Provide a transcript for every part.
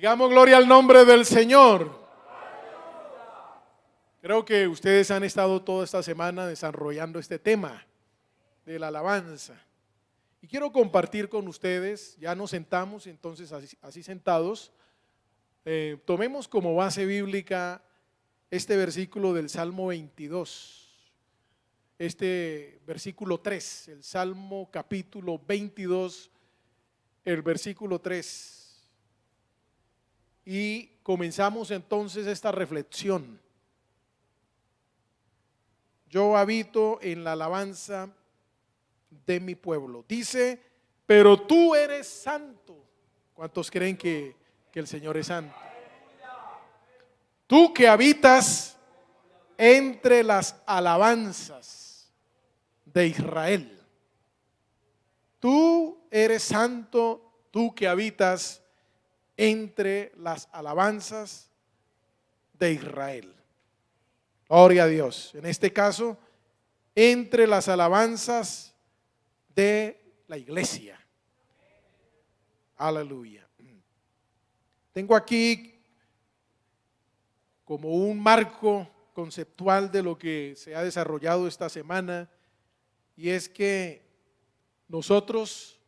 Digamos gloria al nombre del Señor. Creo que ustedes han estado toda esta semana desarrollando este tema de la alabanza. Y quiero compartir con ustedes, ya nos sentamos, entonces así sentados, tomemos como base bíblica este versículo del Salmo 22, este versículo 3, el Salmo capítulo 22, el versículo 3. Y comenzamos entonces esta reflexión. Yo habito en la alabanza de mi pueblo. Dice, pero tú eres santo. ¿Cuántos creen que el Señor es santo? Tú que habitas entre las alabanzas de Israel. Tú eres santo, tú que habitas entre las alabanzas de Israel. Gloria a Dios. En este caso, entre las alabanzas de la iglesia. Aleluya. Tengo aquí como un marco conceptual de lo que se ha desarrollado esta semana, y es que nosotros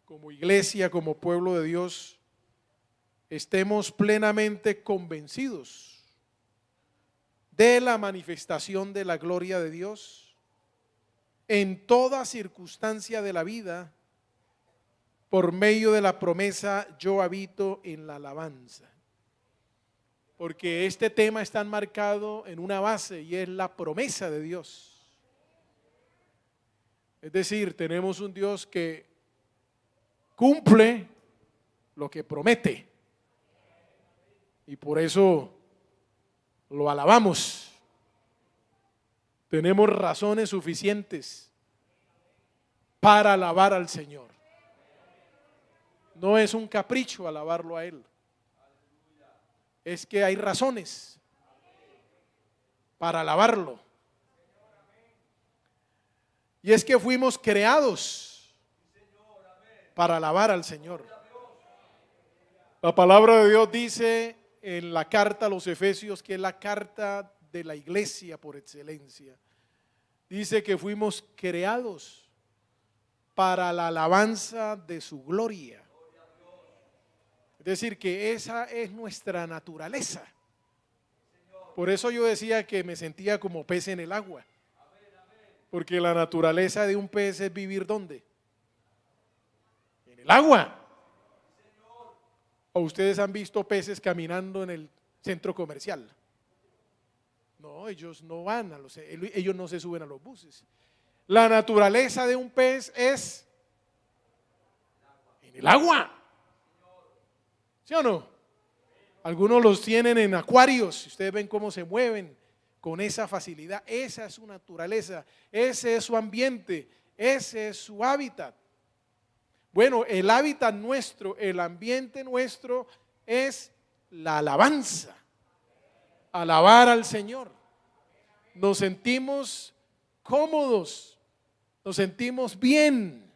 como iglesia, como pueblo de Dios, estemos plenamente convencidos de la manifestación de la gloria de Dios en toda circunstancia de la vida por medio de la promesa yo habito en la alabanza. Porque este tema está enmarcado en una base y es la promesa de Dios. Es decir, tenemos un Dios que cumple lo que promete y por eso lo alabamos. Tenemos razones suficientes para alabar al Señor. No es un capricho alabarlo a Él. Es que hay razones para alabarlo. Y es que fuimos creados para alabar al Señor. La palabra de Dios dice en la carta a los Efesios, que es la carta de la iglesia por excelencia, dice que fuimos creados para la alabanza de su gloria. Es decir, que esa es nuestra naturaleza. Por eso yo decía que me sentía como pez en el agua. Porque la naturaleza de un pez es vivir ¿dónde? En el agua. ¿O ustedes han visto peces caminando en el centro comercial? No, ellos no van ellos no se suben a los buses. La naturaleza de un pez es en el agua. ¿Sí o no? Algunos los tienen en acuarios. Ustedes ven cómo se mueven con esa facilidad. Esa es su naturaleza, ese es su ambiente, ese es su hábitat. Bueno, el hábitat nuestro, el ambiente nuestro es la alabanza. Alabar al Señor. Nos sentimos cómodos, nos sentimos bien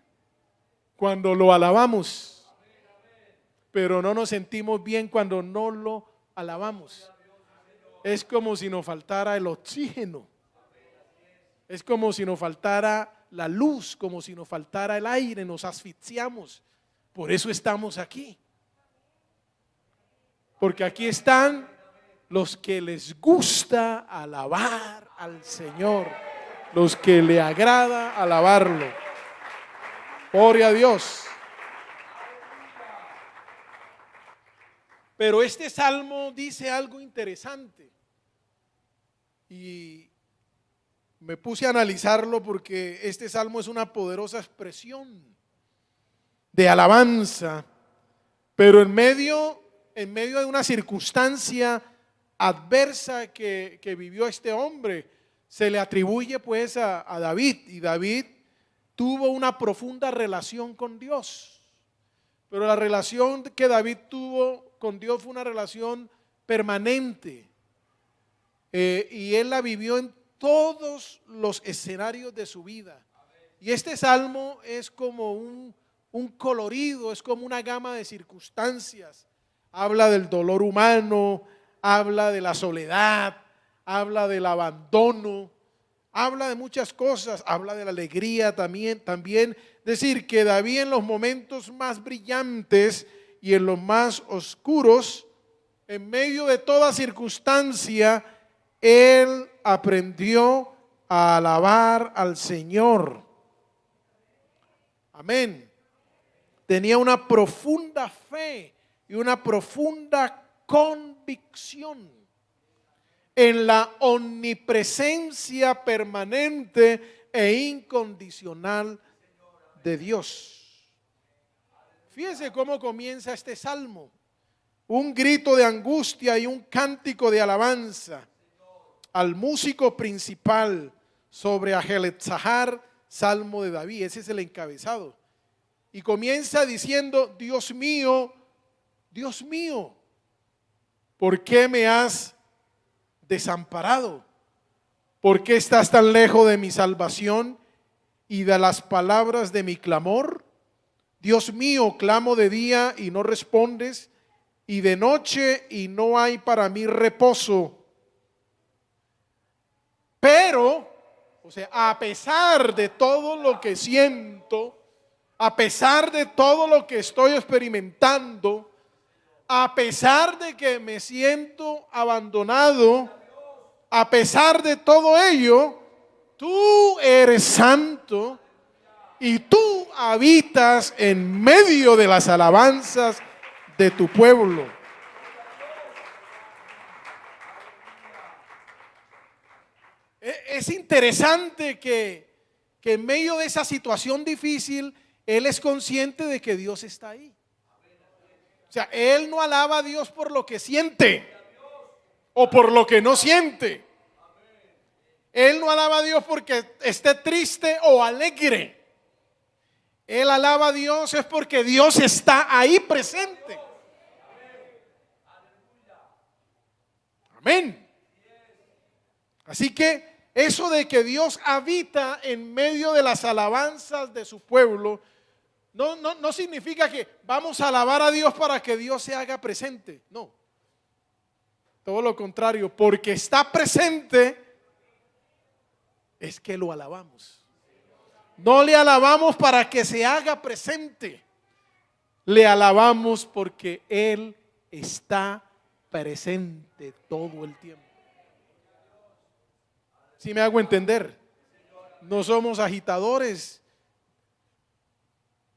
cuando lo alabamos, pero no nos sentimos bien cuando no lo alabamos. Es como si nos faltara el oxígeno, es como si nos faltara la luz, como si nos faltara el aire, nos asfixiamos. Por eso estamos aquí, porque aquí están los que les gusta alabar al Señor, los que le agrada alabarlo. Gloria a Dios. Pero este salmo dice algo interesante y me puse a analizarlo porque este salmo es una poderosa expresión de alabanza, pero en medio de una circunstancia adversa que vivió este hombre, se le atribuye pues a David, y David tuvo una profunda relación con Dios, pero la relación que David tuvo con Dios fue una relación permanente, y él la vivió en todos los escenarios de su vida. Y este salmo es como un colorido, es como una gama de circunstancias habla del dolor humano, habla de la soledad, habla del abandono, habla de muchas cosas, habla de la alegría también. Decir que David en los momentos más brillantes y en los más oscuros, en medio de toda circunstancia, él aprendió a alabar al Señor. Amén. Tenía una profunda fe y una profunda convicción en la omnipresencia permanente e incondicional de Dios. Fíjese cómo comienza este salmo. Un grito de angustia y un cántico de alabanza al músico principal sobre Ajelezahar, salmo de David. Ese es el encabezado. Y comienza diciendo: Dios mío, ¿por qué me has desamparado? ¿Por qué estás tan lejos de mi salvación y de las palabras de mi clamor? Dios mío, clamo de día y no respondes, y de noche y no hay para mí reposo. Pero, o sea, a pesar de todo lo que siento, a pesar de todo lo que estoy experimentando, a pesar de que me siento abandonado, a pesar de todo ello, tú eres santo y tú habitas en medio de las alabanzas de tu pueblo. Es interesante que en medio de esa situación difícil, él es consciente de que Dios está ahí. O sea, él no alaba a Dios por lo que siente o por lo que no siente. Él no alaba a Dios porque esté triste o alegre. Él alaba a Dios es porque Dios está ahí presente. Amén. Así que eso de que Dios habita en medio de las alabanzas de su pueblo no significa que vamos a alabar a Dios para que Dios se haga presente. No. Todo lo contrario, porque está presente es que lo alabamos. No le alabamos para que se haga presente. Le alabamos porque Él está presente todo el tiempo. ¿Sí me hago entender? No somos agitadores.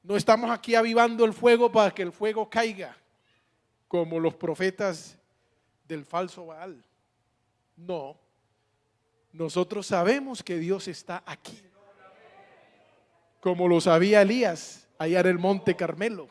No estamos aquí avivando el fuego para que el fuego caiga, como los profetas del falso Baal. No. Nosotros sabemos que Dios está aquí, como lo sabía Elías allá en el monte Carmelo.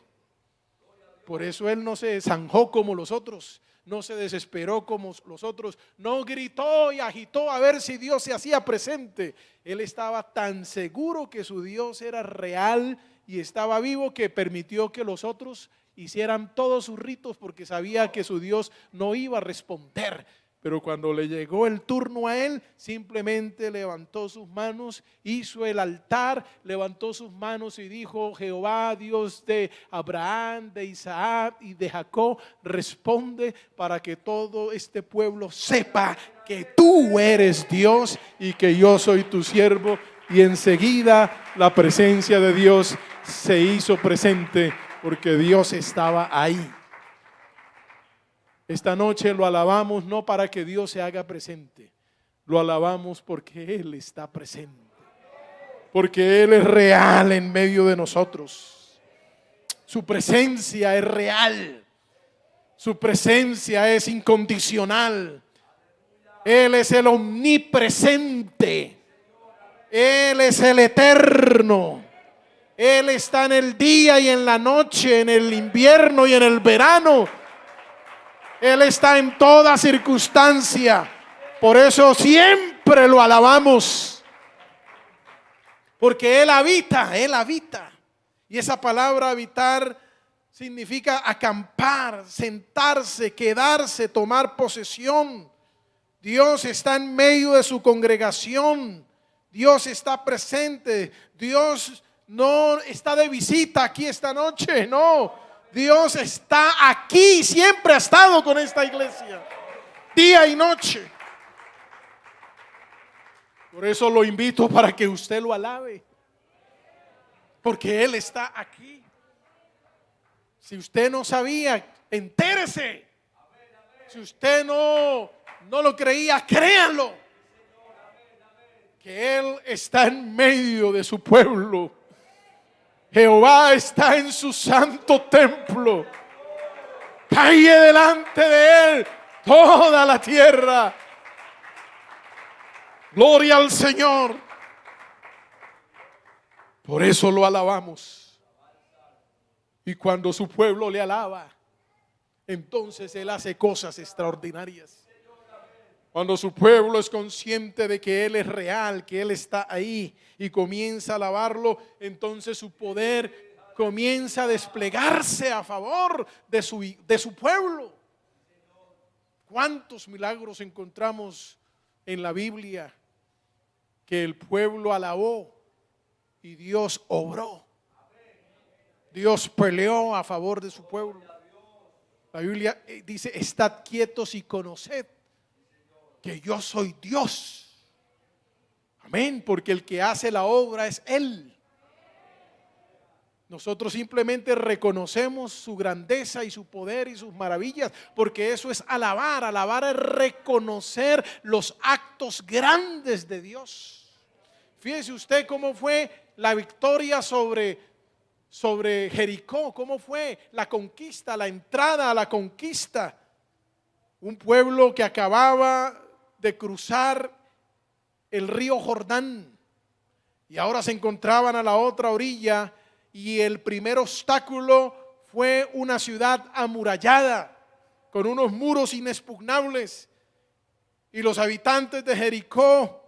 Por eso él no se zanjó como los otros, no se desesperó como los otros, no gritó y agitó a ver si Dios se hacía presente. Él estaba tan seguro que su Dios era real y estaba vivo, que permitió que los otros hicieran todos sus ritos, porque sabía que su Dios no iba a responder. Pero cuando le llegó el turno a él, simplemente levantó sus manos, hizo el altar, levantó sus manos y dijo: Jehová, Dios de Abraham, de Isaac y de Jacob, responde para que todo este pueblo sepa que tú eres Dios y que yo soy tu siervo. Y enseguida la presencia de Dios se hizo presente, porque Dios estaba ahí. Esta noche lo alabamos no para que Dios se haga presente, lo alabamos porque Él está presente, porque Él es real en medio de nosotros. Su presencia es real, su presencia es incondicional. Él es el omnipresente, Él es el eterno. Él está en el día y en la noche, en el invierno y en el verano. Él está en toda circunstancia. Por eso siempre lo alabamos. Porque Él habita, Él habita. Y esa palabra habitar significa acampar, sentarse, quedarse, tomar posesión. Dios está en medio de su congregación. Dios está presente. Dios no está de visita aquí esta noche, no. Dios está aquí, siempre ha estado con esta iglesia, día y noche. Por eso lo invito para que usted lo alabe, porque Él está aquí. Si usted no sabía, entérese. Si usted no lo creía, créanlo, que Él está en medio de su pueblo. Jehová está en su santo templo. Calle delante de Él toda la tierra. Gloria al Señor. Por eso lo alabamos. Y cuando su pueblo le alaba, entonces Él hace cosas extraordinarias. Cuando su pueblo es consciente de que Él es real, que Él está ahí y comienza a alabarlo, entonces su poder comienza a desplegarse a favor de su pueblo. ¿Cuántos milagros encontramos en la Biblia que el pueblo alabó y Dios obró? Dios peleó a favor de su pueblo. La Biblia dice: estad quietos y conoced que yo soy Dios. Amén, porque el que hace la obra es Él. Nosotros simplemente reconocemos su grandeza y su poder y sus maravillas, porque eso es alabar. Alabar es reconocer los actos grandes de Dios. Fíjese usted cómo fue la victoria sobre Jericó, cómo fue la conquista, la entrada a la conquista. Un pueblo que acababa de cruzar el río Jordán y ahora se encontraban a la otra orilla, y el primer obstáculo fue una ciudad amurallada con unos muros inexpugnables, y los habitantes de Jericó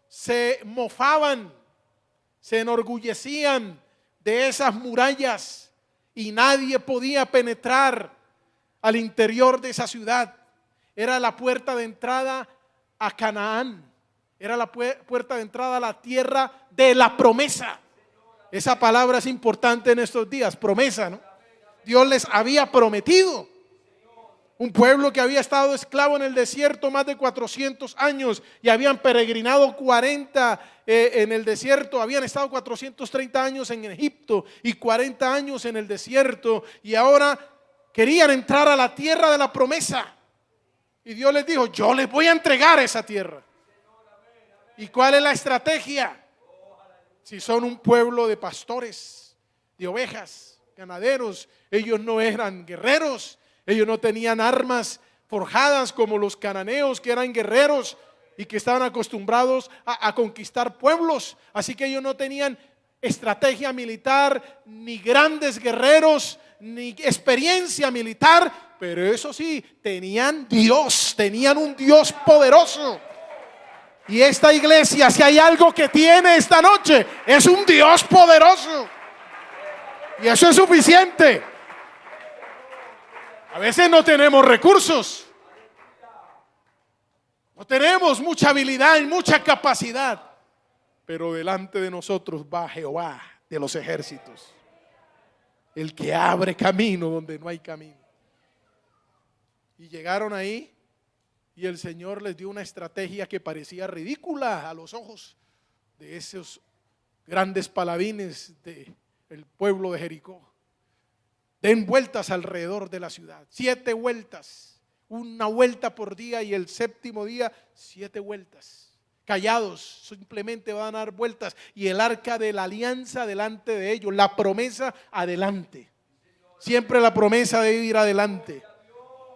se mofaban, se enorgullecían de esas murallas, y nadie podía penetrar al interior de esa ciudad. Era la puerta de entrada a Canaán, era la puerta de entrada a la tierra de la promesa. Esa palabra es importante en estos días, promesa, ¿no? Dios les había prometido. Un pueblo que había estado esclavo en el desierto más de 400 años y habían peregrinado 40 en el desierto, habían estado 430 años en Egipto y 40 años en el desierto, y ahora querían entrar a la tierra de la promesa. Y Dios les dijo: yo les voy a entregar esa tierra. ¿Y cuál es la estrategia? Si son un pueblo de pastores, de ovejas, ganaderos, ellos no eran guerreros, ellos no tenían armas forjadas como los cananeos, que eran guerreros y que estaban acostumbrados a conquistar pueblos. Así que ellos no tenían estrategia militar, ni grandes guerreros, ni experiencia militar, pero eso sí, tenían Dios, tenían un Dios poderoso. Y esta iglesia, si hay algo que tiene esta noche, es un Dios poderoso. Y eso es suficiente. A veces no tenemos recursos, no tenemos mucha habilidad y mucha capacidad, pero delante de nosotros va Jehová de los ejércitos, el que abre camino donde no hay camino. Y llegaron ahí, y el Señor les dio una estrategia que parecía ridícula a los ojos de esos grandes paladines del pueblo de Jericó. Den vueltas alrededor de la ciudad, 7 vueltas, una vuelta por día, y el séptimo día 7 vueltas. Callados, simplemente van a dar vueltas, y el arca de la alianza delante de ellos, la promesa adelante. Siempre la promesa debe ir adelante.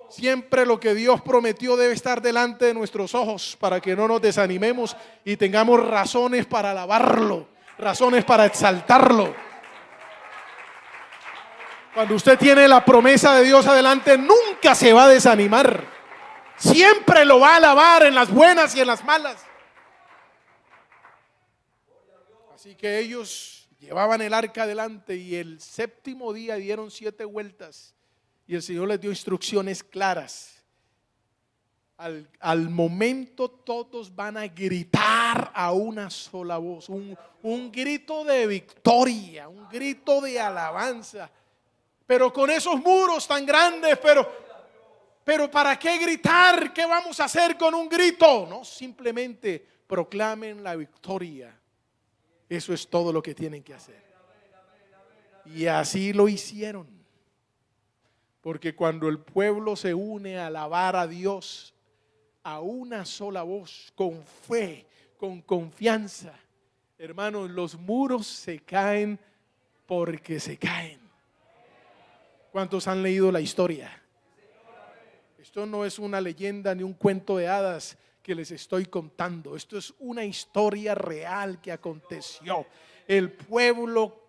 Siempre lo que Dios prometió debe estar delante de nuestros ojos, para que no nos desanimemos y tengamos razones para alabarlo, razones para exaltarlo. Cuando usted tiene la promesa de Dios adelante, nunca se va a desanimar. Siempre lo va a alabar en las buenas y en las malas. Así que ellos llevaban el arca adelante, y el séptimo día dieron 7 vueltas. Y el Señor les dio instrucciones claras. Al momento todos van a gritar a una sola voz. Un grito de victoria, un grito de alabanza. Pero con esos muros tan grandes, pero ¿para qué gritar? ¿Qué vamos a hacer con un grito? No, simplemente proclamen la victoria. Eso es todo lo que tienen que hacer. Y así lo hicieron. Porque cuando el pueblo se une a alabar a Dios a una sola voz, con fe, con confianza, hermanos, los muros se caen porque se caen. ¿Cuántos han leído la historia? Esto no es una leyenda ni un cuento de hadas que les estoy contando. Esto es una historia real que aconteció. El pueblo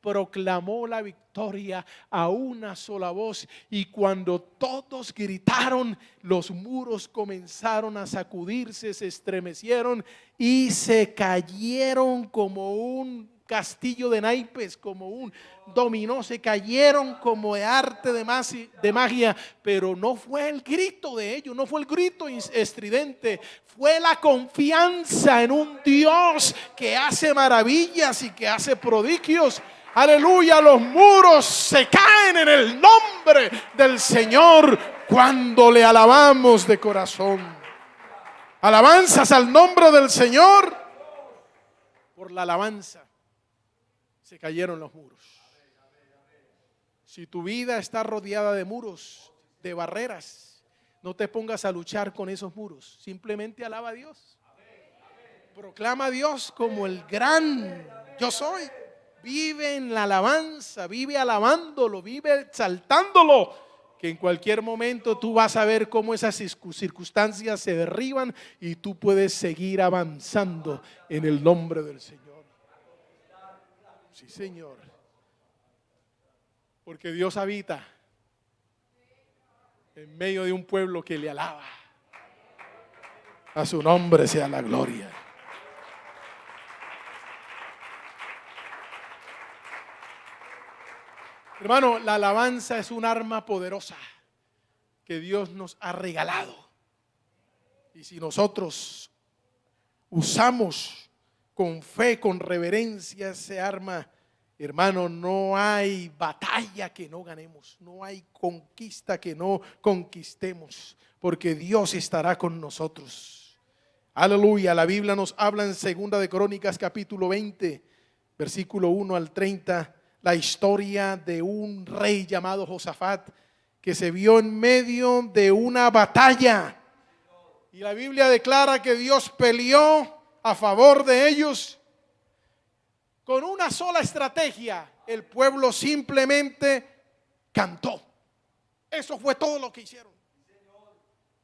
proclamó la victoria a una sola voz, y cuando todos gritaron, los muros comenzaron a sacudirse, se estremecieron y se cayeron como un castillo de naipes, como un dominó, se cayeron como de arte de magia. Pero no fue el grito de ellos, no fue el grito estridente, fue la confianza en un Dios que hace maravillas y que hace prodigios. Aleluya, los muros se caen en el nombre del Señor cuando le alabamos de corazón. Alabanzas al nombre del Señor. Por la alabanza se cayeron los muros. Si tu vida está rodeada de muros, de barreras, no te pongas a luchar con esos muros. Simplemente alaba a Dios. Proclama a Dios como el gran yo soy. Vive en la alabanza, vive alabándolo, vive exaltándolo, que en cualquier momento tú vas a ver cómo esas circunstancias se derriban y tú puedes seguir avanzando en el nombre del Señor. Sí, Señor. Porque Dios habita en medio de un pueblo que le alaba. A su nombre sea la gloria. Hermano, la alabanza es un arma poderosa que Dios nos ha regalado. Y si nosotros usamos con fe, con reverencia ese arma, hermano, no hay batalla que no ganemos, no hay conquista que no conquistemos, porque Dios estará con nosotros. Aleluya. La Biblia nos habla en 2 de Crónicas capítulo 20, versículo 1 al 30. La historia de un rey llamado Josafat que se vio en medio de una batalla. Y la Biblia declara que Dios peleó a favor de ellos con una sola estrategia. El pueblo simplemente cantó. Eso fue todo lo que hicieron.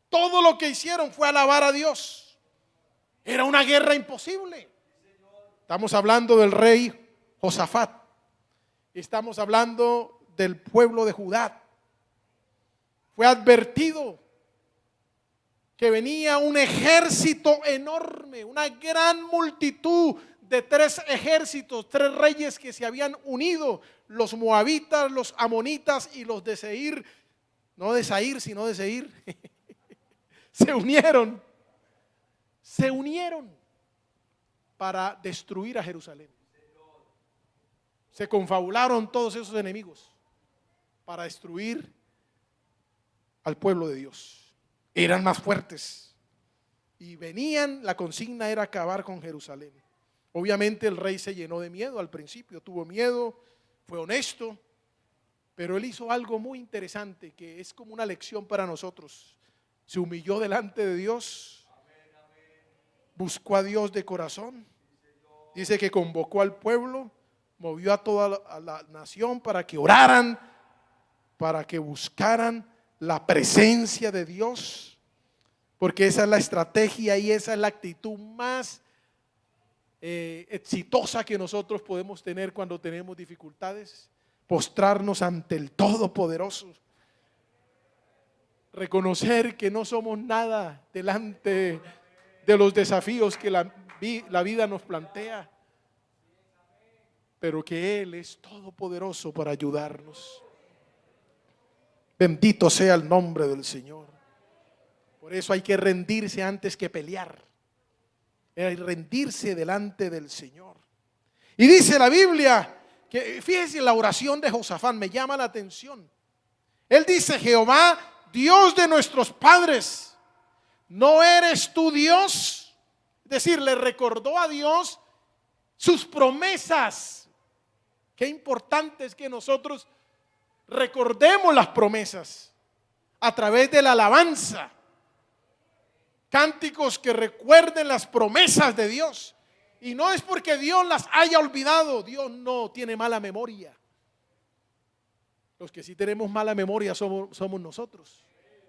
Todo lo que hicieron fue alabar a Dios. Era una guerra imposible. Estamos hablando del rey Josafat. Estamos hablando del pueblo de Judá. Fue advertido que venía un ejército enorme, una gran multitud de 3 ejércitos, 3 reyes que se habían unido: los moabitas, los amonitas y los de Seir. No de Sair, sino de Seir. Se unieron para destruir a Jerusalén. Se confabularon todos esos enemigos para destruir al pueblo de Dios. Eran más fuertes y venían, la consigna era acabar con Jerusalén. Obviamente el rey se llenó de miedo al principio, tuvo miedo, fue honesto, pero él hizo algo muy interesante que es como una lección para nosotros. Se humilló delante de Dios, buscó a Dios de corazón. Dice que convocó al pueblo, movió a toda la nación para que oraran, para que buscaran la presencia de Dios, porque esa es la estrategia y esa es la actitud más exitosa que nosotros podemos tener cuando tenemos dificultades: postrarnos ante el Todopoderoso, reconocer que no somos nada delante de los desafíos que la vida nos plantea, pero que Él es todopoderoso para ayudarnos. Bendito sea el nombre del Señor. Por eso hay que rendirse antes que pelear. Hay que rendirse delante del Señor. Y dice la Biblia Que fíjese la oración de Josafat, me llama la atención. Él dice: Jehová, Dios de nuestros padres, ¿no eres tú Dios? Es decir, le recordó a Dios sus promesas. Qué importante es que nosotros recordemos las promesas a través de la alabanza. Cánticos que recuerden las promesas de Dios. Y no es porque Dios las haya olvidado. Dios no tiene mala memoria. Los que sí tenemos mala memoria somos nosotros.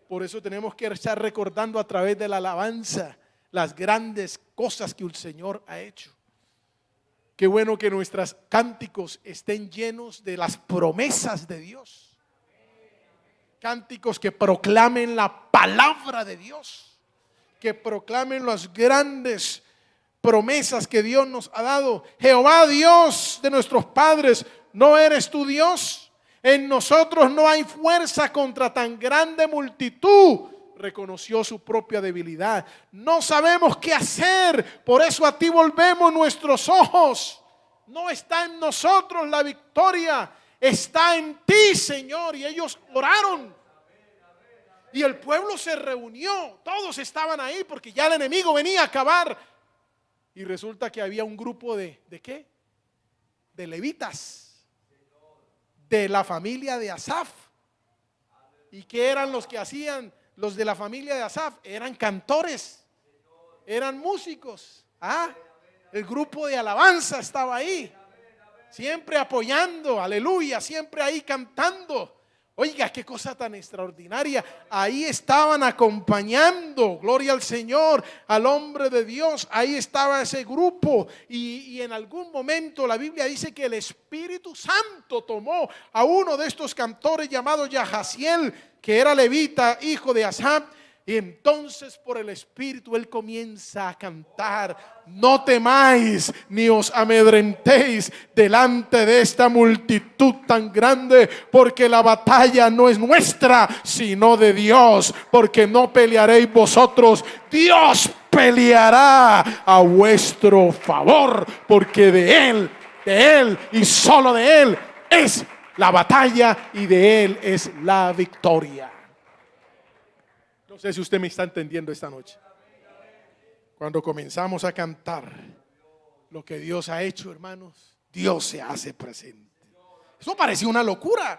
Por eso tenemos que estar recordando a través de la alabanza las grandes cosas que el Señor ha hecho. Qué bueno que nuestros cánticos estén llenos de las promesas de Dios. Cánticos que proclamen la palabra de Dios, que proclamen las grandes promesas que Dios nos ha dado. Jehová, Dios de nuestros padres, ¿no eres tú Dios? En nosotros no hay fuerza contra tan grande multitud. Reconoció su propia debilidad. No sabemos qué hacer, por eso a ti volvemos nuestros ojos. No está en nosotros la victoria, está en ti, Señor. Y ellos oraron. Y el pueblo se reunió, todos estaban ahí porque ya el enemigo venía a acabar. Y resulta que había un grupo ¿de qué? De levitas, de la familia de Asaf. ¿Y qué eran los que hacían los de la familia de Asaf? Eran cantores, eran músicos. El grupo de alabanza estaba ahí, siempre apoyando, aleluya, siempre ahí cantando. Oiga, qué cosa tan extraordinaria. Ahí estaban acompañando, gloria al Señor, al hombre de Dios. Ahí estaba ese grupo. Y en algún momento la Biblia dice que el Espíritu Santo tomó a uno de estos cantores llamado Yahaziel, que era levita, hijo de Asaf. Y entonces por el Espíritu él comienza a cantar: no temáis ni os amedrentéis delante de esta multitud tan grande, porque la batalla no es nuestra sino de Dios, porque no pelearéis vosotros, Dios peleará a vuestro favor, porque de Él y solo de Él es la batalla y de Él es la victoria. No sé si usted me está entendiendo esta noche. Cuando comenzamos a cantar lo que Dios ha hecho, hermanos, Dios se hace presente. Eso parecía una locura,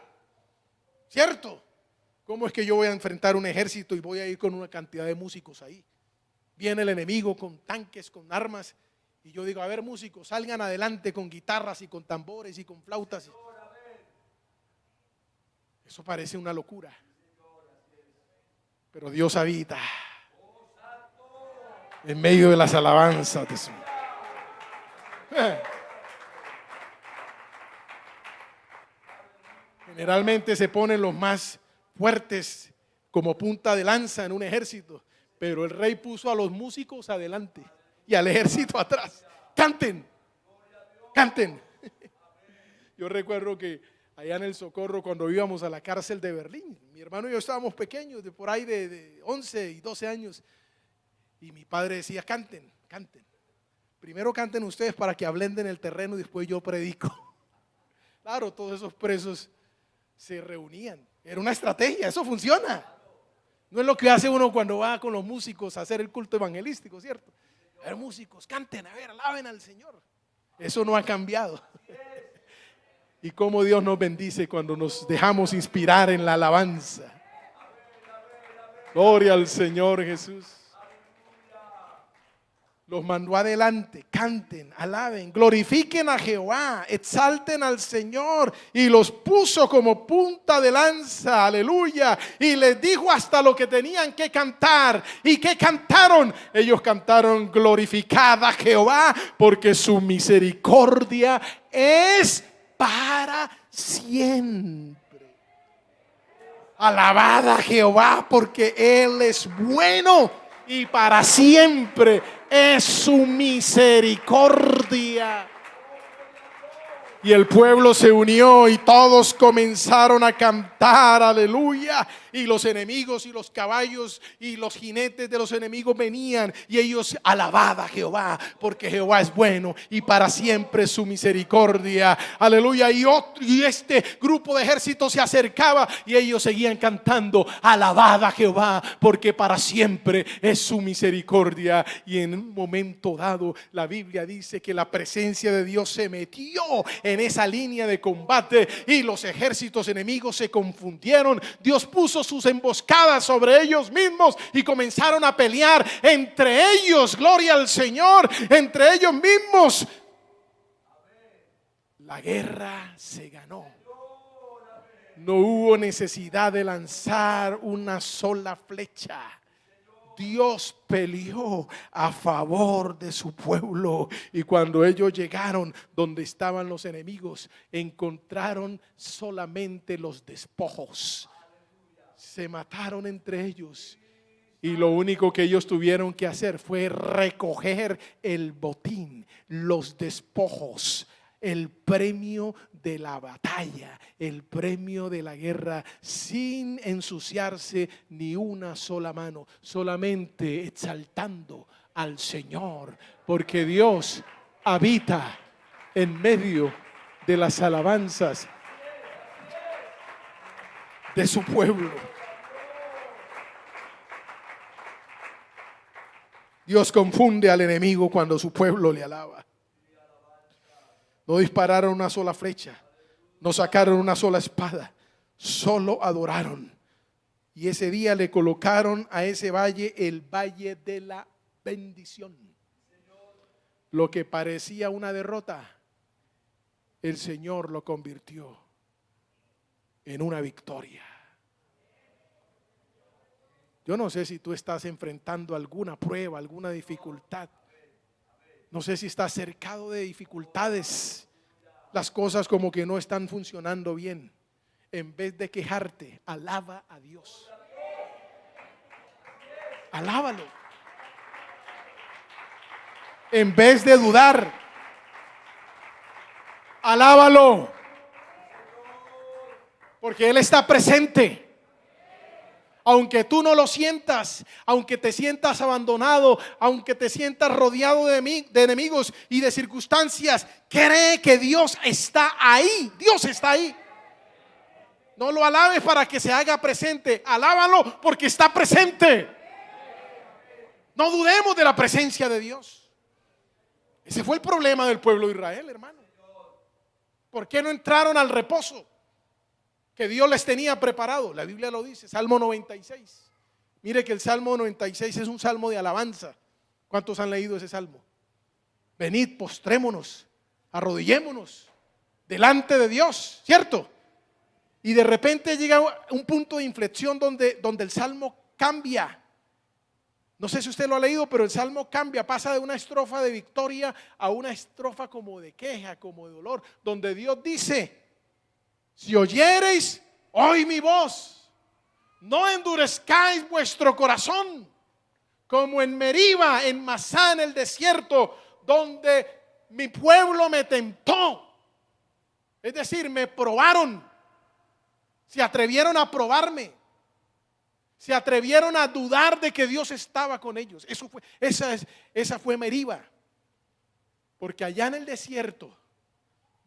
¿cierto? ¿Cómo es que yo voy a enfrentar un ejército y voy a ir con una cantidad de músicos ahí? Viene el enemigo con tanques, con armas, y yo digo: a ver, músicos, salgan adelante con guitarras y con tambores y con flautas. Eso parece una locura. Pero Dios habita en medio de las alabanzas de su. Generalmente se ponen los más fuertes como punta de lanza en un ejército, pero el rey puso a los músicos adelante y al ejército atrás. Canten, canten. Yo recuerdo que allá en el Socorro, cuando íbamos a la cárcel de Berlín, mi hermano y yo estábamos pequeños, de por ahí de 11 y 12 años, y mi padre decía: canten, canten. Primero canten ustedes para que ablenden el terreno y después yo predico. Claro, todos esos presos se reunían. Era una estrategia, eso funciona. No es lo que hace uno cuando va con los músicos a hacer el culto evangelístico, ¿cierto? A ver, músicos, canten, a ver, alaben al Señor. Eso no ha cambiado. Y cómo Dios nos bendice cuando nos dejamos inspirar en la alabanza. Gloria al Señor Jesús. Los mandó adelante: canten, alaben, glorifiquen a Jehová, exalten al Señor. Y los puso como punta de lanza, aleluya. Y les dijo hasta lo que tenían que cantar. ¿Y qué cantaron? Ellos cantaron: glorificad a Jehová, porque su misericordia es para siempre. Alabad a Jehová, porque Él es bueno y para siempre es su misericordia. Y el pueblo se unió y todos comenzaron a cantar, aleluya. Y los enemigos y los caballos y los jinetes de los enemigos venían y ellos alababan a Jehová, porque Jehová es bueno y para siempre su misericordia, aleluya. Y este grupo de ejército se acercaba y ellos seguían cantando, alabad a Jehová, porque para siempre es su misericordia. Y en un momento dado la Biblia dice que la presencia de Dios se metió en esa línea de combate y los ejércitos enemigos se confundieron. Dios puso sus emboscadas sobre ellos mismos y comenzaron a pelear entre ellos, gloria al Señor, entre ellos mismos. La guerra se ganó. No hubo necesidad de lanzar una sola flecha. Dios peleó a favor de su pueblo. Y cuando ellos llegaron donde estaban los enemigos, encontraron solamente los despojos. Se mataron entre ellos. Y lo único que ellos tuvieron que hacer fue recoger el botín, los despojos, el premio de la batalla, el premio de la guerra, sin ensuciarse ni una sola mano, solamente exaltando al Señor, porque Dios habita en medio de las alabanzas de su pueblo. Dios confunde al enemigo cuando su pueblo le alaba. No dispararon una sola flecha, no sacaron una sola espada, solo adoraron. Y ese día le colocaron a ese valle el valle de la bendición. Lo que parecía una derrota, el Señor lo convirtió en una victoria. Yo no sé si tú estás enfrentando alguna prueba, alguna dificultad. No sé si estás cercado de dificultades. Las cosas como que no están funcionando bien. En vez de quejarte, alaba a Dios. Alábalo. En vez de dudar, alábalo. Porque Él está presente. Aunque tú no lo sientas, aunque te sientas abandonado, aunque te sientas rodeado de enemigos y de circunstancias, cree que Dios está ahí. Dios está ahí. No lo alabes para que se haga presente, alábalo porque está presente. No dudemos de la presencia de Dios. Ese fue el problema del pueblo de Israel, hermano. ¿Por qué no entraron al reposo que Dios les tenía preparado? La Biblia lo dice, Salmo 96. Mire que el Salmo 96 es un salmo de alabanza. ¿Cuántos han leído ese salmo? Venid, postrémonos, arrodillémonos delante de Dios, ¿cierto? Y de repente llega un punto de inflexión donde el salmo cambia. No sé si usted lo ha leído, pero el salmo cambia, pasa de una estrofa de victoria a una estrofa como de queja, como de dolor, donde Dios dice: si oyereis hoy mi voz, no endurezcáis vuestro corazón, como en Meriba, en Masá, en el desierto, donde mi pueblo me tentó. Es decir, me probaron, se atrevieron a probarme, se atrevieron a dudar de que Dios estaba con ellos. Esa fue Meriba, porque allá en el desierto,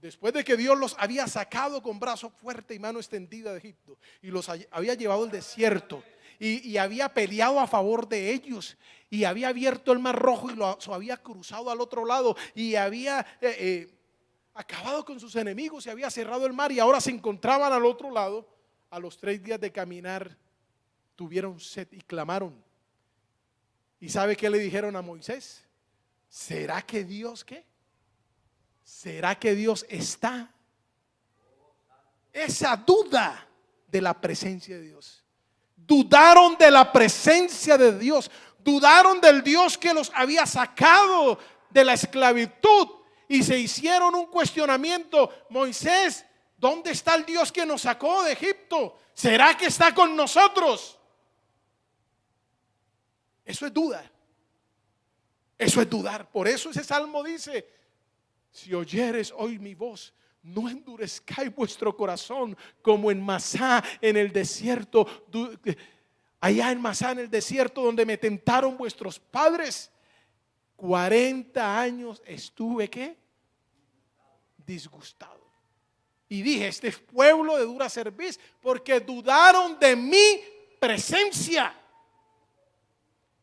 después de que Dios los había sacado con brazo fuerte y mano extendida de Egipto y los había llevado al desierto y había peleado a favor de ellos y había abierto el mar rojo y lo había cruzado al otro lado y había acabado con sus enemigos y había cerrado el mar, y ahora se encontraban al otro lado. A los 3 días de caminar tuvieron sed y clamaron. ¿Y sabe qué le dijeron a Moisés? ¿Será que Dios qué? ¿Será que Dios está? Esa duda de la presencia de Dios. Dudaron de la presencia de Dios. Dudaron del Dios que los había sacado de la esclavitud y se hicieron un cuestionamiento. Moisés, ¿dónde está el Dios que nos sacó de Egipto? ¿Será que está con nosotros? Eso es duda. Eso es dudar. Por eso ese salmo dice: si oyeres hoy mi voz, no endurezcáis vuestro corazón como en Masá, en el desierto, allá en Masá, en el desierto donde me tentaron vuestros padres. 40 años estuve, ¿qué? Disgustado. Y dije, este pueblo de dura cerviz, porque dudaron de mi presencia.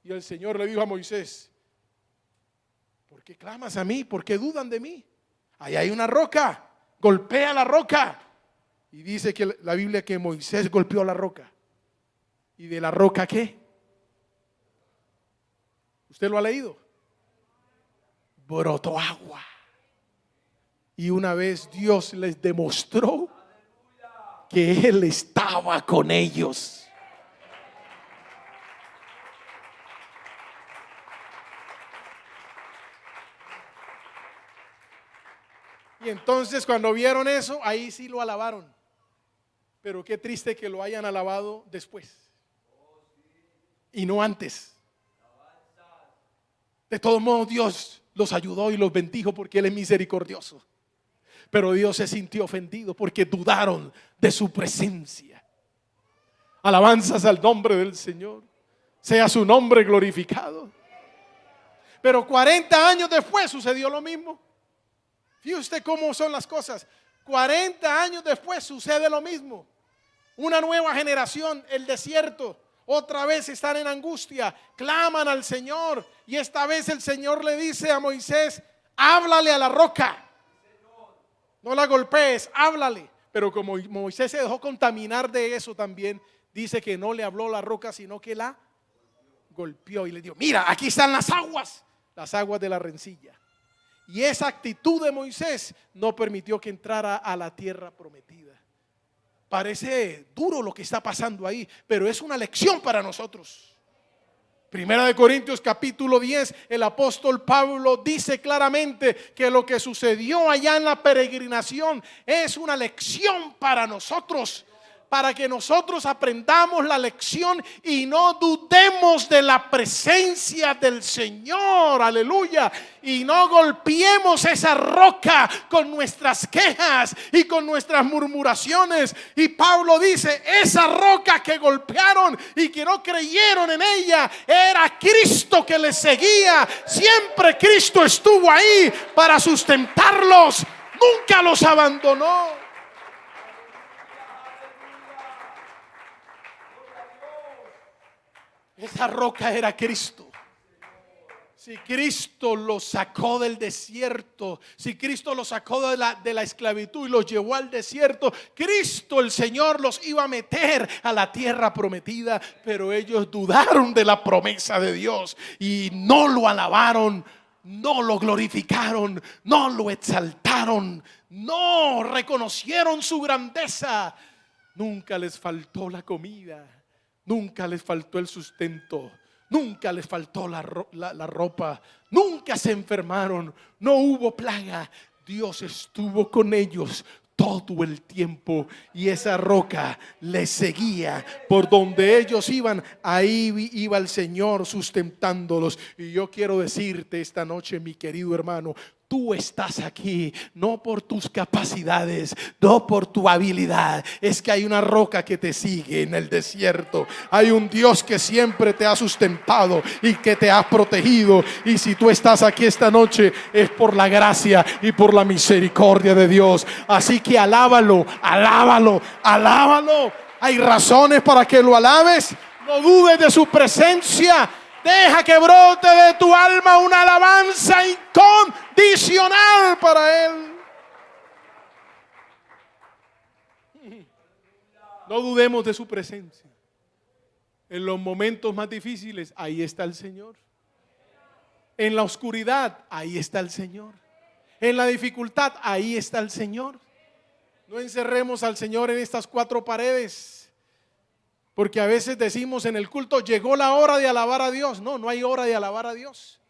Y el Señor le dijo a Moisés: ¿por qué clamas a mí? ¿Por qué dudan de mí? Ahí hay una roca, golpea la roca. Y dice que la Biblia que Moisés golpeó la roca. ¿Y de la roca qué? ¿Usted lo ha leído? Brotó agua. Y una vez Dios les demostró que Él estaba con ellos. Y entonces cuando vieron eso, ahí sí lo alabaron. Pero qué triste que lo hayan alabado después y no antes. De todos modos, Dios los ayudó y los bendijo porque Él es misericordioso. Pero Dios se sintió ofendido porque dudaron de su presencia. Alabanzas al nombre del Señor. Sea su nombre glorificado. Pero 40 años después sucedió lo mismo. Fíjese usted cómo son las cosas. 40 años después sucede lo mismo. Una nueva generación, el desierto. Otra vez están en angustia, claman al Señor. Y esta vez el Señor le dice a Moisés: háblale a la roca. No la golpees, háblale. Pero como Moisés se dejó contaminar de eso también, dice que no le habló la roca, sino que la golpeó y le dijo: mira, aquí están las aguas de la rencilla. Y esa actitud de Moisés no permitió que entrara a la tierra prometida. Parece duro lo que está pasando ahí, pero es una lección para nosotros. Primera de Corintios capítulo 10, el apóstol Pablo dice claramente que lo que sucedió allá en la peregrinación es una lección para nosotros, para que nosotros aprendamos la lección y no dudemos de la presencia del Señor, aleluya, y no golpeemos esa roca con nuestras quejas y con nuestras murmuraciones. Y Pablo dice: esa roca que golpearon y que no creyeron en ella, era Cristo que les seguía. Siempre Cristo estuvo ahí para sustentarlos, nunca los abandonó. Esa roca era Cristo. Si Cristo los sacó del desierto, si Cristo los sacó de la esclavitud y los llevó al desierto, Cristo el Señor los iba a meter a la tierra prometida. Pero ellos dudaron de la promesa de Dios y no lo alabaron, no lo glorificaron, no lo exaltaron, no reconocieron su grandeza. Nunca les faltó la comida, nunca les faltó el sustento, nunca les faltó la ropa, nunca se enfermaron, no hubo plaga. Dios estuvo con ellos todo el tiempo y esa roca les seguía por donde ellos iban. Ahí iba el Señor sustentándolos. Y yo quiero decirte esta noche, mi querido hermano, tú estás aquí no por tus capacidades, no por tu habilidad. Es que hay una roca que te sigue en el desierto. Hay un Dios que siempre te ha sustentado y que te ha protegido. Y si tú estás aquí esta noche, es por la gracia y por la misericordia de Dios. Así que alábalo, alábalo, alábalo. Hay razones para que lo alabes. No dudes de su presencia. Deja que brote de tu alma una alabanza incondicional para Él. No dudemos de su presencia. En los momentos más difíciles, ahí está el Señor. En la oscuridad, ahí está el Señor. En la dificultad, ahí está el Señor. No encerremos al Señor en estas cuatro paredes. Porque a veces decimos en el culto: llegó la hora de alabar a Dios. No, no hay hora de alabar a Dios.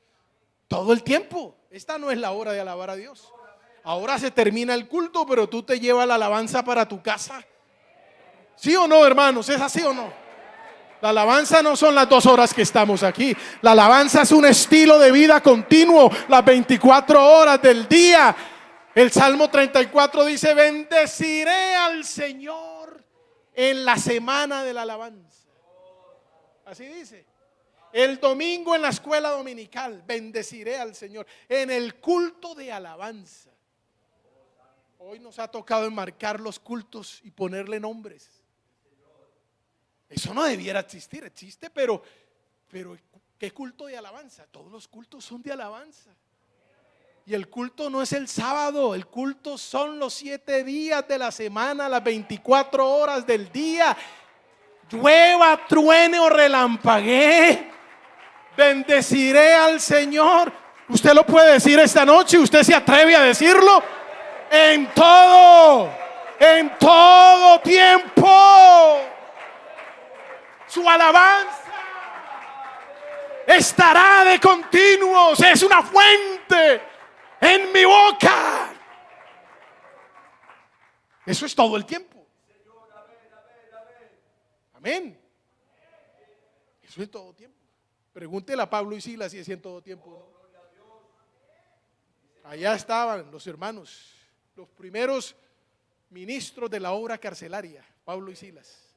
Todo el tiempo. Esta no es la hora de alabar a Dios. Ahora se termina el culto, pero tú te llevas la alabanza para tu casa. ¿Sí o no, hermanos? ¿Es así o no? La alabanza no son las 2 horas que estamos aquí. La alabanza es un estilo de vida continuo, las 24 horas del día. El Salmo 34 dice: bendeciré al Señor en la semana de la alabanza. Así dice. El domingo en la escuela dominical, bendeciré al Señor. En el culto de alabanza. Hoy nos ha tocado enmarcar los cultos y ponerle nombres. Eso no debiera existir, existe, pero ¿qué culto de alabanza? Todos los cultos son de alabanza. Y el culto no es el sábado, el culto son los 7 días de la semana, las 24 horas del día. Llueva, truene o relampaguee, bendeciré al Señor. Usted lo puede decir esta noche, usted se atreve a decirlo. En todo tiempo, su alabanza estará de continuos, es una fuente en mi boca. Eso es todo el tiempo. Amén. Eso es todo tiempo. Pregúntele a Pablo y Silas si es en todo tiempo. Allá estaban los hermanos, los primeros ministros de la obra carcelaria, Pablo y Silas.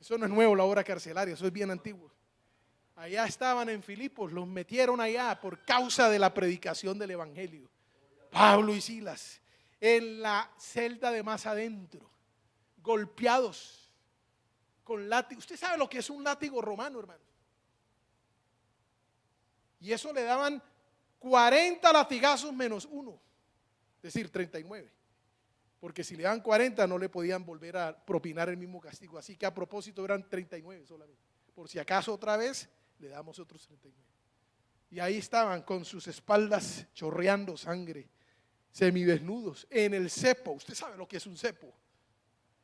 Eso no es nuevo, la obra carcelaria, eso es bien antiguo. Allá estaban en Filipos, los metieron allá por causa de la predicación del evangelio. Pablo y Silas en la celda de más adentro, golpeados con látigo. Usted sabe lo que es un látigo romano, hermano. Y eso le daban 40 latigazos menos 1, es decir, 39. Porque si le dan 40 no le podían volver a propinar el mismo castigo. Así que a propósito eran 39 solamente. Por si acaso otra vez le damos otros 39. Y ahí estaban con sus espaldas chorreando sangre, semidesnudos, en el cepo. Usted sabe lo que es un cepo.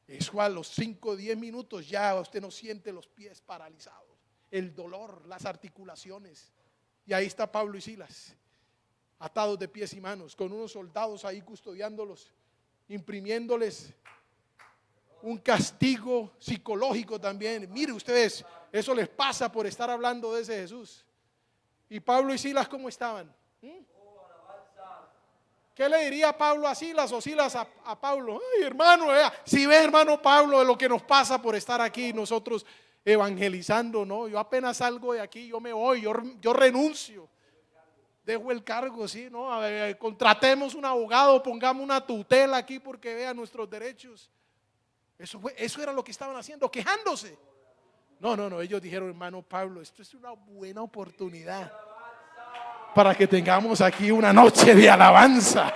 Eso a los 5 o 10 minutos ya usted no siente los pies paralizados, el dolor, las articulaciones. Y ahí está Pablo y Silas, atados de pies y manos, con unos soldados ahí custodiándolos, imprimiéndoles un castigo psicológico también. Mire ustedes, eso les pasa por estar hablando de ese Jesús. ¿Y Pablo y Silas cómo estaban? ¿Qué le diría Pablo a Silas o Silas a Pablo? Ay, hermano, si ve, hermano Pablo, de lo que nos pasa por estar aquí nosotros evangelizando, ¿no? Yo apenas salgo de aquí, yo me voy, yo renuncio. Dejo el cargo, sí, ¿no? A ver, contratemos un abogado, pongamos una tutela aquí porque vea nuestros derechos. Eso era lo que estaban haciendo, quejándose. No, ellos dijeron: hermano Pablo, esto es una buena oportunidad para que tengamos aquí una noche de alabanza.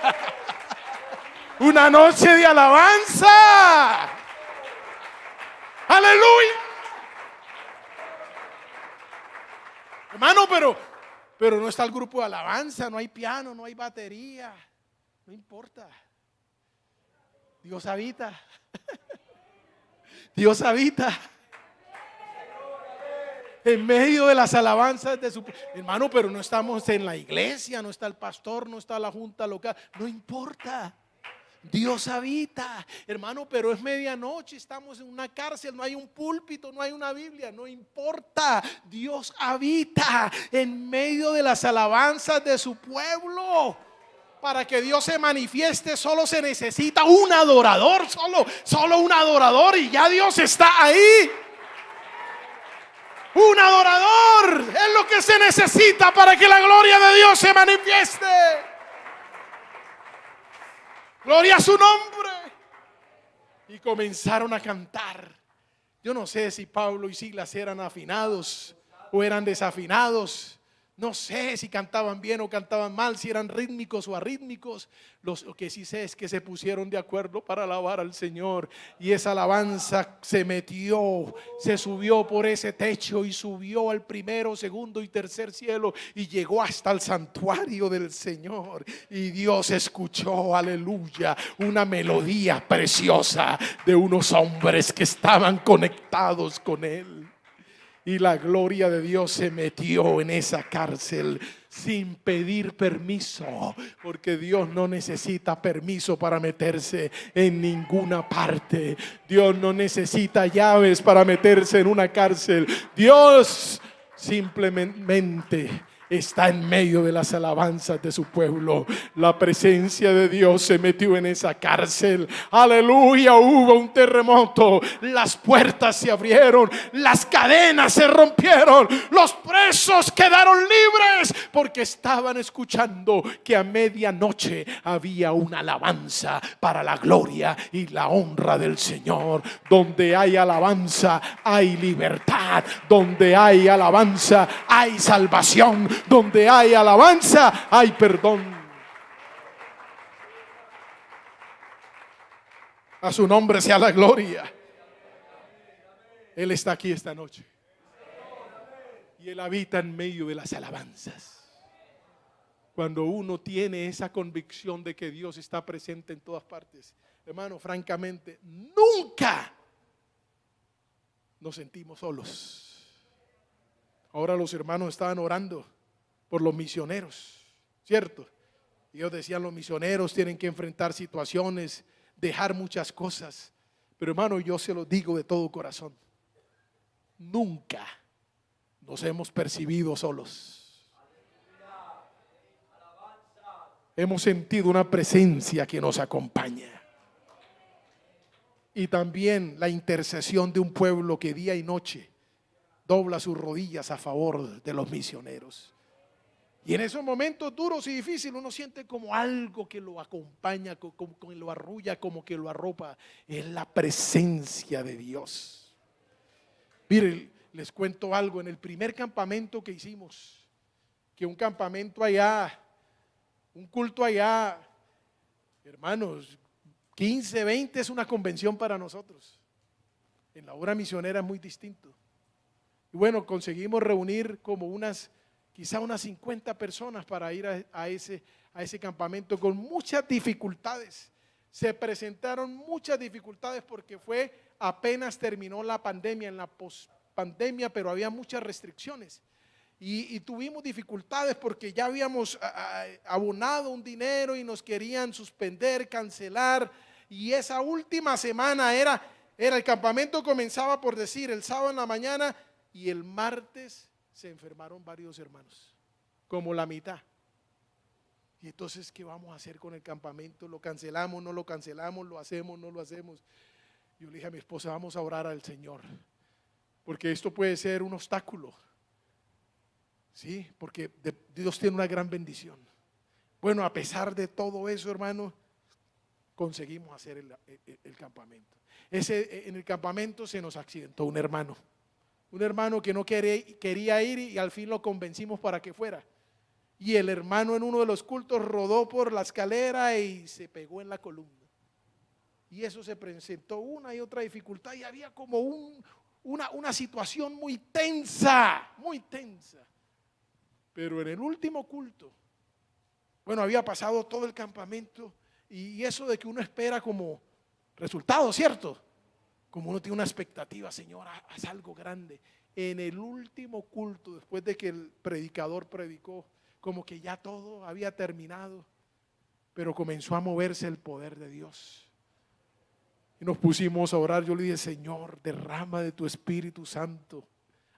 Una noche de alabanza. Aleluya. Hermano, pero no está el grupo de alabanza, no hay piano, no hay batería, no importa. Dios habita. Dios habita en medio de las alabanzas de su hermano, pero no estamos en la iglesia, no está el pastor, no está la junta local, no importa. Dios habita, hermano, pero es medianoche, estamos en una cárcel, no hay un púlpito, no hay una Biblia, no importa. Dios habita en medio de las alabanzas de su pueblo. Para que Dios se manifieste solo se necesita un adorador, solo un adorador, y ya Dios está ahí. Un adorador es lo que se necesita para que la gloria de Dios se manifieste. Gloria a su nombre. Y comenzaron a cantar. Yo no sé si Pablo y Silas eran afinados o eran desafinados. No sé si cantaban bien o cantaban mal, si eran rítmicos o arrítmicos. Lo que sí sé es que se pusieron de acuerdo para alabar al Señor. Y esa alabanza se metió, se subió por ese techo y subió al primero, segundo y tercer cielo y llegó hasta el santuario del Señor. Y Dios escuchó, aleluya, una melodía preciosa de unos hombres que estaban conectados con Él. Y la gloria de Dios se metió en esa cárcel sin pedir permiso, porque Dios no necesita permiso para meterse en ninguna parte. Dios no necesita llaves para meterse en una cárcel. Dios simplemente está en medio de las alabanzas de su pueblo. La presencia de Dios se metió en esa cárcel. Aleluya, hubo un terremoto. Las puertas se abrieron, las cadenas se rompieron, los presos quedaron libres porque estaban escuchando que a medianoche había una alabanza para la gloria y la honra del Señor. Donde hay alabanza hay libertad, donde hay alabanza hay salvación, donde hay alabanza hay perdón. A su nombre sea la gloria. Él está aquí esta noche y Él habita en medio de las alabanzas. Cuando uno tiene esa convicción de que Dios está presente en todas partes, hermano, francamente, nunca nos sentimos solos. Ahora los hermanos estaban orando por los misioneros, ¿cierto? Ellos decían, los misioneros tienen que enfrentar situaciones, dejar muchas cosas. Pero hermano, yo se lo digo de todo corazón, nunca nos hemos percibido solos. Hemos sentido una presencia que nos acompaña. Y también la intercesión de un pueblo que día y noche dobla sus rodillas a favor de los misioneros. Y en esos momentos duros y difíciles uno siente como algo que lo acompaña, como que lo arrulla, como que lo arropa. Es la presencia de Dios. Miren, les cuento algo. En el primer campamento que hicimos, que un campamento allá, un culto allá, hermanos, 15, 20 es una convención para nosotros. En la obra misionera es muy distinto. Y bueno, conseguimos reunir como quizá unas 50 personas para ir a ese campamento con muchas dificultades. Se presentaron muchas dificultades porque apenas terminó la pandemia, en la pospandemia, pero había muchas restricciones. Y tuvimos dificultades porque ya habíamos abonado un dinero y nos querían suspender, cancelar. Y esa última semana era el campamento, comenzaba por decir el sábado en la mañana, y el martes se enfermaron varios hermanos, como la mitad. Y entonces, ¿qué vamos a hacer con el campamento? ¿Lo cancelamos, no lo cancelamos? ¿Lo hacemos, no lo hacemos? Yo le dije a mi esposa, vamos a orar al Señor, porque esto puede ser un obstáculo. Sí, porque Dios tiene una gran bendición. Bueno, a pesar de todo eso, hermano, conseguimos hacer el campamento. En el campamento se nos accidentó un hermano que no quería ir, y al fin lo convencimos para que fuera. Y el hermano en uno de los cultos rodó por la escalera y se pegó en la columna. Y eso se presentó una y otra dificultad, y había como una situación muy tensa, muy tensa. Pero en el último culto, bueno, había pasado todo el campamento, y eso de que uno espera como resultado, ¿cierto? Como uno tiene una expectativa, Señor, haz algo grande. En el último culto, después de que el predicador predicó, como que ya todo había terminado, pero comenzó a moverse el poder de Dios. Y nos pusimos a orar. Yo le dije, Señor, derrama de tu Espíritu Santo,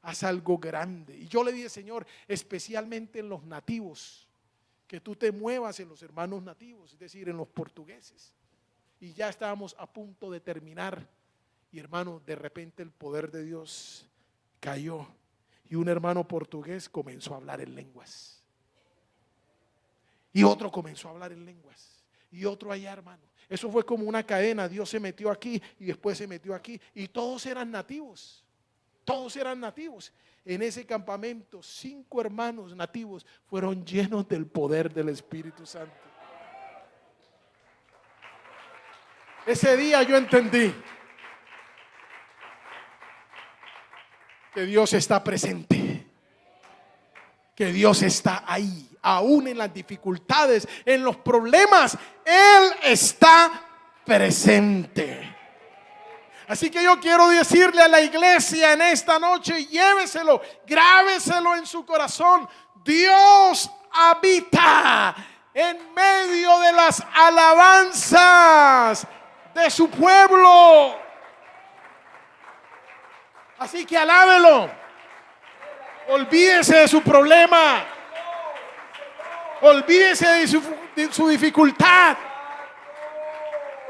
haz algo grande. Y yo le dije, Señor, especialmente en los nativos, que tú te muevas en los hermanos nativos, es decir, en los portugueses. Y ya estábamos a punto de terminar. Y hermano, de repente el poder de Dios cayó, y un hermano portugués comenzó a hablar en lenguas, y otro comenzó a hablar en lenguas, y otro allá, hermano. Eso fue como una cadena. Dios se metió aquí y después se metió aquí, y todos eran nativos. Todos eran nativos. En ese campamento, 5 hermanos nativos fueron llenos del poder del Espíritu Santo. Ese día yo entendí que Dios está presente, que Dios está ahí, aún en las dificultades, en los problemas, Él está presente. Así que yo quiero decirle a la iglesia en esta noche, lléveselo, grábeselo en su corazón: Dios habita en medio de las alabanzas de su pueblo. Así que alábelo. Olvídese de su problema. Olvídese de su dificultad.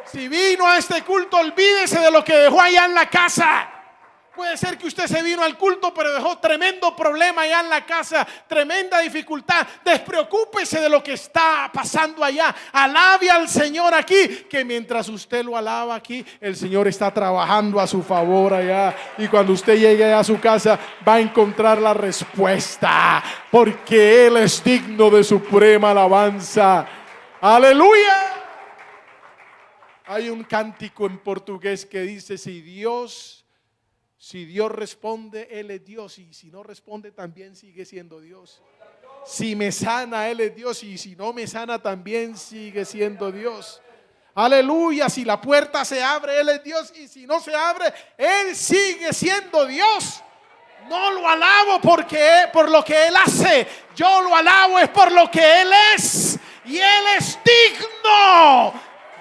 Si vino a este culto, olvídese de lo que dejó allá en la casa. Puede ser que usted se vino al culto, pero dejó tremendo problema allá en la casa, tremenda dificultad. Despreocúpese de lo que está pasando allá. Alabe al Señor aquí, que mientras usted lo alaba aquí, el Señor está trabajando a su favor allá. Y cuando usted llegue a su casa, va a encontrar la respuesta, porque Él es digno de suprema alabanza. ¡Aleluya! Hay un cántico en portugués que dice: si Dios responde, Él es Dios, y si no responde, también sigue siendo Dios. Si me sana, Él es Dios, y si no me sana, también sigue siendo Dios. Aleluya. Si la puerta se abre, Él es Dios, y si no se abre, Él sigue siendo Dios. No lo alabo por lo que Él hace, yo lo alabo es por lo que Él es, y Él es digno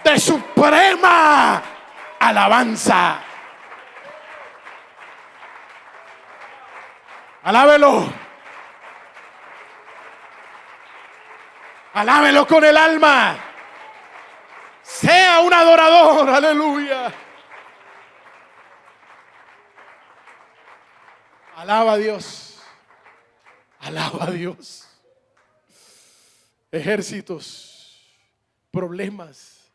de suprema alabanza. Alábelo. Alábelo con el alma. Sea un adorador. Aleluya. Alaba a Dios. Alaba a Dios. Ejércitos, problemas,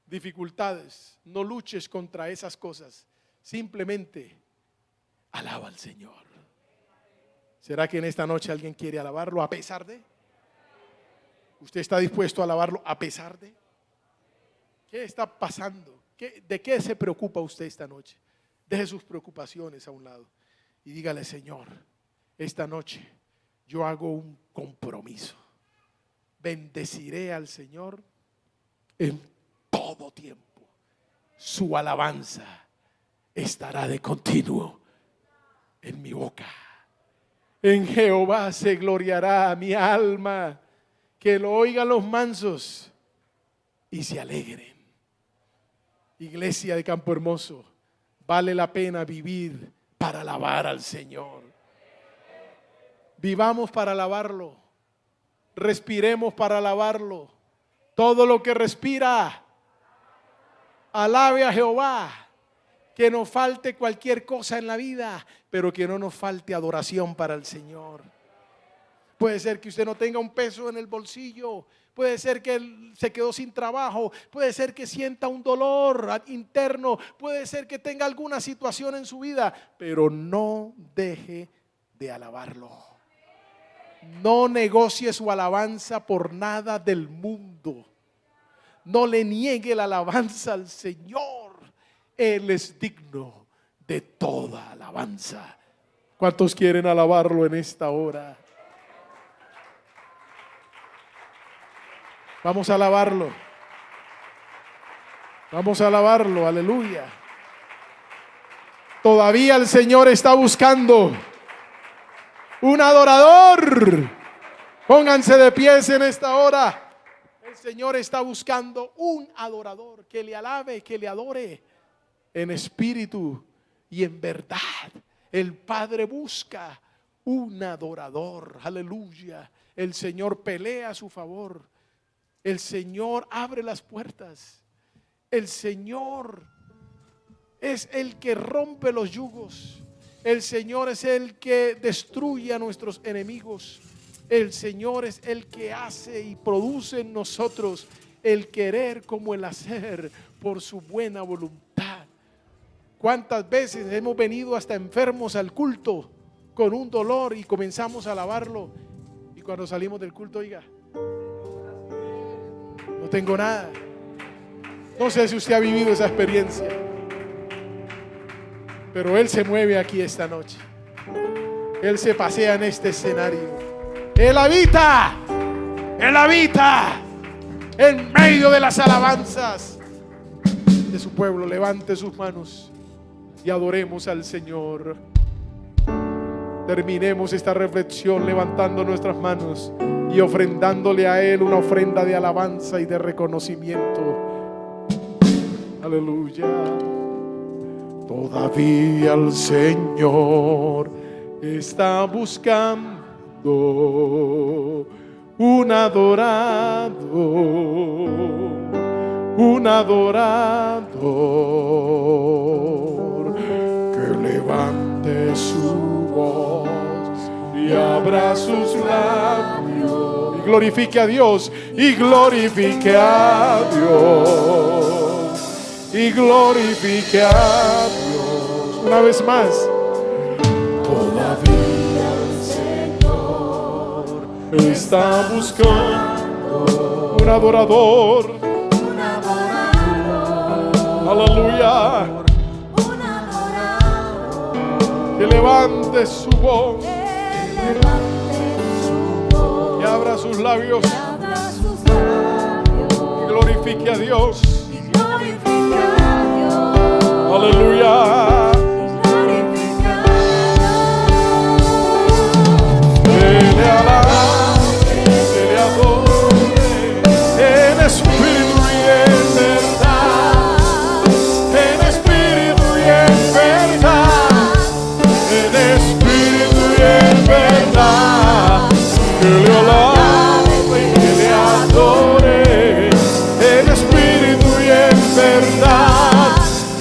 dificultades. No luches contra esas cosas. Simplemente alaba al Señor. ¿Será que en esta noche alguien quiere alabarlo a pesar de? ¿Usted está dispuesto a alabarlo a pesar de? ¿Qué está pasando? ¿De qué se preocupa usted esta noche? Deje sus preocupaciones a un lado y dígale: Señor, esta noche yo hago un compromiso. Bendeciré al Señor en todo tiempo. Su alabanza estará de continuo en mi boca. En Jehová se gloriará mi alma. Que lo oigan los mansos y se alegren. Iglesia de Campo Hermoso, vale la pena vivir para alabar al Señor. Vivamos para alabarlo. Respiremos para alabarlo. Todo lo que respira, alabe a Jehová. Que nos falte cualquier cosa en la vida, pero que no nos falte adoración para el Señor. Puede ser que usted no tenga un peso en el bolsillo, puede ser que él se quedó sin trabajo, puede ser que sienta un dolor interno, puede ser que tenga alguna situación en su vida, pero no deje de alabarlo. No negocie su alabanza por nada del mundo. No le niegue la alabanza al Señor. Él es digno de toda alabanza. ¿Cuántos quieren alabarlo en esta hora? Vamos a alabarlo. Vamos a alabarlo, aleluya. Todavía el Señor está buscando un adorador. Pónganse de pies en esta hora. El Señor está buscando un adorador que le alabe, que le adore en espíritu y en verdad. El Padre busca un adorador, aleluya. El Señor pelea a su favor. El Señor abre las puertas. El Señor es el que rompe los yugos. El Señor es el que destruye a nuestros enemigos. El Señor es el que hace y produce en nosotros el querer como el hacer por su buena voluntad. ¿Cuántas veces hemos venido hasta enfermos al culto con un dolor y comenzamos a alabarlo? Y cuando salimos del culto, oiga, no tengo nada. No sé si usted ha vivido esa experiencia, pero Él se mueve aquí esta noche. Él se pasea en este escenario. Él habita en medio de las alabanzas de su pueblo. Levante sus manos y adoremos al Señor. Terminemos esta reflexión levantando nuestras manos y ofrendándole a Él una ofrenda de alabanza y de reconocimiento. Aleluya. Todavía el Señor está buscando un adorador, un adorador que levante su voz y abra sus labios y glorifique a Dios, y glorifique a Dios, y glorifique a Dios. Una vez más. Todavía el Señor está buscando un adorador. Aleluya. Que levante su voz y abra sus labios y glorifique a Dios. Aleluya.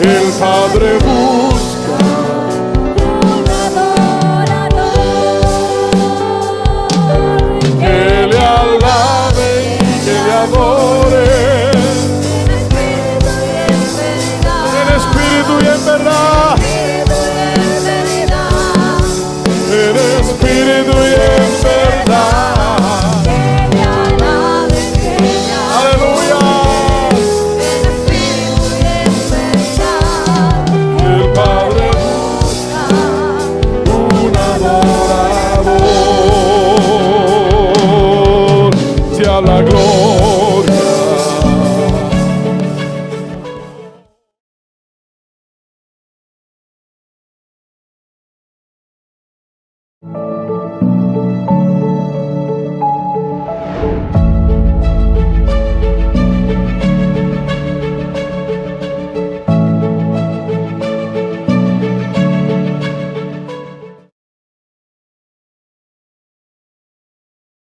El Padre busca un adorador que le alabe y que le adore en espíritu y en verdad, en espíritu y en verdad. La gloria.